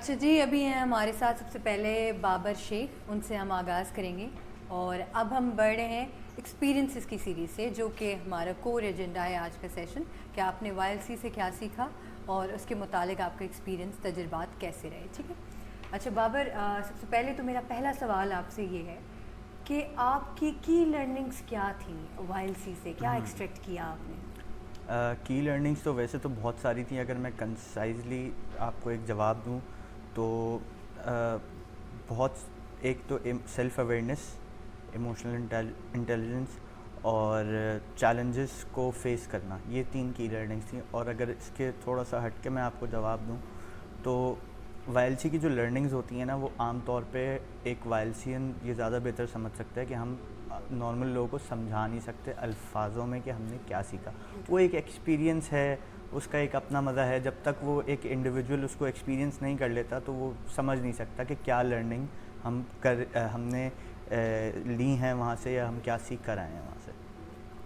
अच्छा जी, अभी हैं हमारे साथ सबसे पहले बाबर शेख, उनसे हम आगाज़ करेंगे और अब हम बढ़ रहे हैं एक्सपीरियंसेस की सीरीज़ से, जो कि हमारा कोर एजेंडा है आज का सेशन कि आपने वाईएलसी से क्या सीखा और उसके मुतालिक आपका एक्सपीरियंस तजुर्बात कैसे रहे। ठीक है। अच्छा बाबर, सबसे पहले तो मेरा पहला सवाल आपसे ये है कि आपकी की लर्निंग्स क्या थी वाईएलसी से, क्या एक्सट्रैक्ट किया आपने? की लर्निंग्स तो वैसे तो बहुत सारी थी। अगर मैं कंसाइजली आपको एक जवाब दूं तो बहुत एक तो सेल्फ अवेयरनेस, इमोशनल इंटेलिजेंस और चैलेंजेस को फेस करना, ये 3 की लर्निंग्स थी। और अगर इसके थोड़ा सा हट के मैं आपको जवाब दूं तो वाईएलसी की जो लर्निंग्स होती हैं ना, वो आम तौर पे एक वाईएलसीएन ये ज़्यादा बेहतर समझ सकता है कि हम नॉर्मल लोगों को समझा नहीं सकते अल्फाजों में कि हमने क्या सीखा। वो एक एक्सपीरियंस है, उसका एक अपना मज़ा है। जब तक वो एक इंडिविजुअल उसको एक्सपीरियंस नहीं कर लेता तो वो समझ नहीं सकता कि क्या लर्निंग हमने ली हैं वहाँ से, या हम क्या सीख कर आए हैं वहाँ से।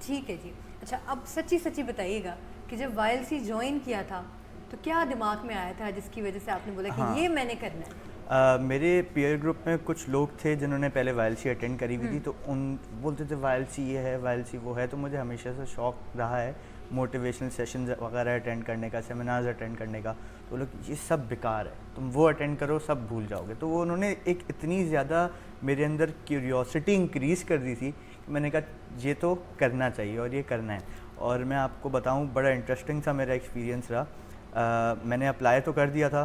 ठीक है जी। अच्छा, अब सच्ची सच्ची बताइएगा कि जब वाईएलसी ज्वाइन किया था तो क्या दिमाग में आया था जिसकी वजह से आपने बोला कि ये मैंने करना है? मेरे पीयर ग्रुप में कुछ लोग थे जिन्होंने पहले वाईएलसी अटेंड करी हुई थी, तो उन बोलते थे वाईएलसी ये है, वाईएलसी वो है। तो मुझे हमेशा से शौक रहा है मोटिवेशनल सेशंस वगैरह अटेंड करने का, सेमिनार्स अटेंड करने का। तो लोग ये सब बेकार है, तुम वो अटेंड करो सब भूल जाओगे। तो वो उन्होंने एक इतनी ज़्यादा मेरे अंदर क्यूरियोसिटी इंक्रीज़ कर दी थी कि मैंने कहा ये तो करना चाहिए और ये करना है। और मैं आपको बताऊँ, बड़ा इंटरेस्टिंग सा मेरा एक्सपीरियंस रहा। मैंने अप्लाई तो कर दिया था,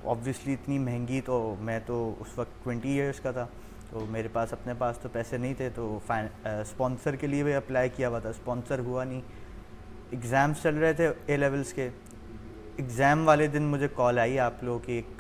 ऑब्वियसली इतनी महंगी, तो मैं तो उस वक्त 20 ईयर्स का था, तो मेरे पास अपने पास तो पैसे नहीं थे। तो स्पॉन्सर के लिए भी अप्लाई किया हुआ था, स्पॉन्सर हुआ नहीं। एग्ज़ाम्स चल रहे थे ए लेवल्स के। एग्ज़ाम वाले दिन मुझे कॉल आई आप लोगों की एक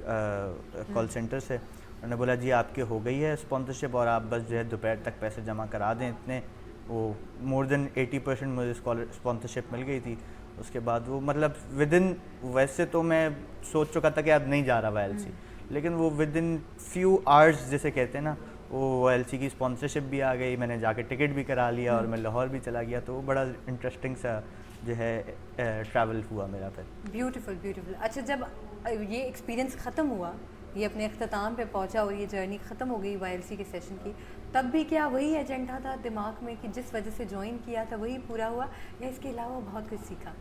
कॉल सेंटर से। उन्होंने बोला जी आपकी हो गई है स्पॉन्सरशिप और आप बस जो है दोपहर तक पैसे जमा करा दें इतने। वो मोर देन 80% मुझे स्पॉन्सरशिप मिल गई थी। उसके बाद वो मतलब विद इन, वैसे तो मैं सोच चुका था कि अब नहीं जा रहा वाईएलसी, लेकिन वो विद इन फ्यू आवर्स जिसे कहते हैं ना, वो वाईएलसी की स्पॉन्सरशिप भी आ गई। मैंने जाके टिकट भी करा लिया और मैं लाहौर भी चला गया। तो वो बड़ा इंटरेस्टिंग सा जो है ट्रैवल हुआ मेरा फिर। Beautiful beautiful. अच्छा, जब ये एक्सपीरियंस ख़त्म हुआ, ये अपने अख्ताम पे पहुंचा और ये जर्नी ख़त्म हो गई वाईएलसी के सेशन की, तब भी क्या वही एजेंडा था दिमाग में कि जिस वजह से ज्वाइन किया था वही पूरा हुआ, या इसके अलावा बहुत कुछ सीखा?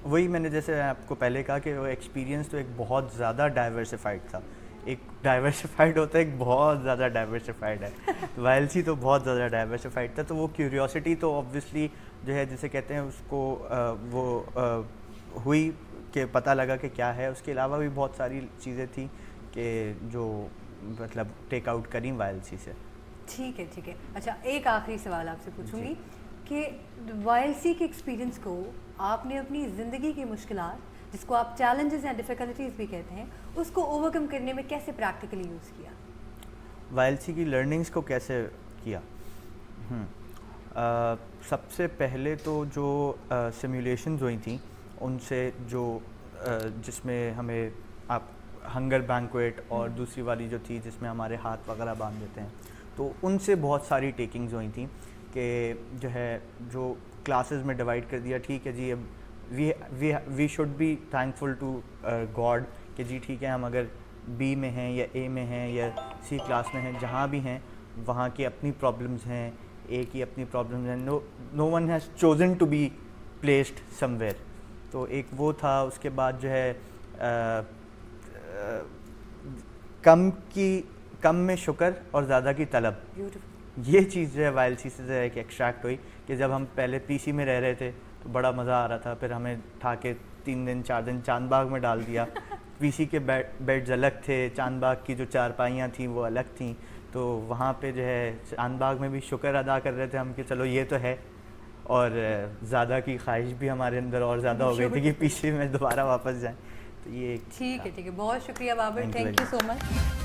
वही मैंने जैसे आपको पहले कहा कि वो एक्सपीरियंस तो एक बहुत ज़्यादा डाइवर्सिफाइड था। एक डाइवर्सिफाइड होता है, एक बहुत ज़्यादा डाइवर्सिफाइड है। वाईएलसी तो बहुत ज़्यादा डाइवर्सिफाइड था। तो वो क्यूरियोसिटी तो ऑब्वियसली जो है जिसे कहते हैं उसको हुई कि पता लगा कि क्या है। उसके अलावा भी बहुत सारी चीज़ें थी कि जो मतलब टेक आउट करी वाईएलसी से। ठीक है ठीक है। अच्छा, एक आखिरी सवाल आपसे पूछूंगी कि वाईएलसी के एक्सपीरियंस को आपने अपनी ज़िंदगी की मुश्किलात, जिसको आप चैलेंजेस या डिफ़िकल्टीज़ भी कहते हैं, उसको ओवरकम करने में कैसे प्रैक्टिकली यूज़ किया? वाईएलसी की लर्निंग्स को कैसे किया? सबसे पहले तो जो सिमुलेशंस हुई थी उनसे, जो जिसमें हमें आप हंगर बैंक्वेट और दूसरी वाली जो थी जिसमें हमारे हाथ वगैरह बांध देते हैं, तो उनसे बहुत सारी टेकिंग्स हुई थी कि जो है जो क्लासेस में डिवाइड कर दिया। ठीक है जी, अब we should be thankful to God कि जी ठीक है, हम अगर बी में हैं या ए में हैं या सी क्लास में हैं, जहाँ भी हैं वहाँ की अपनी प्रॉब्लम्स हैं, ए की अपनी प्रॉब्लम्स हैं। No one has chosen to be placed somewhere. तो एक वो था। उसके बाद जो है कम में शुक्र और ज़्यादा की तलब, ये चीज़ जो है वाईएलसी से एक एक्सट्रैक्ट हुई कि जब हम पहले पीसी में रह रहे थे तो बड़ा मज़ा आ रहा था, फिर हमें उठा के 3 दिन 4 दिन चांदबाग में डाल दिया। पीसी के बेड्स अलग थे, चांदबाग की जो चारपाइयाँ थी वो अलग थी। तो वहाँ पे जो है चांदबाग में भी शुक्र अदा कर रहे थे हम कि चलो ये तो है, और ज़्यादा की ख्वाहिश भी हमारे अंदर और ज़्यादा हो गई थी कि पीसी में दोबारा वापस जाएँ। तो ये ठीक है, बहुत शुक्रिया Babar, thank you so much.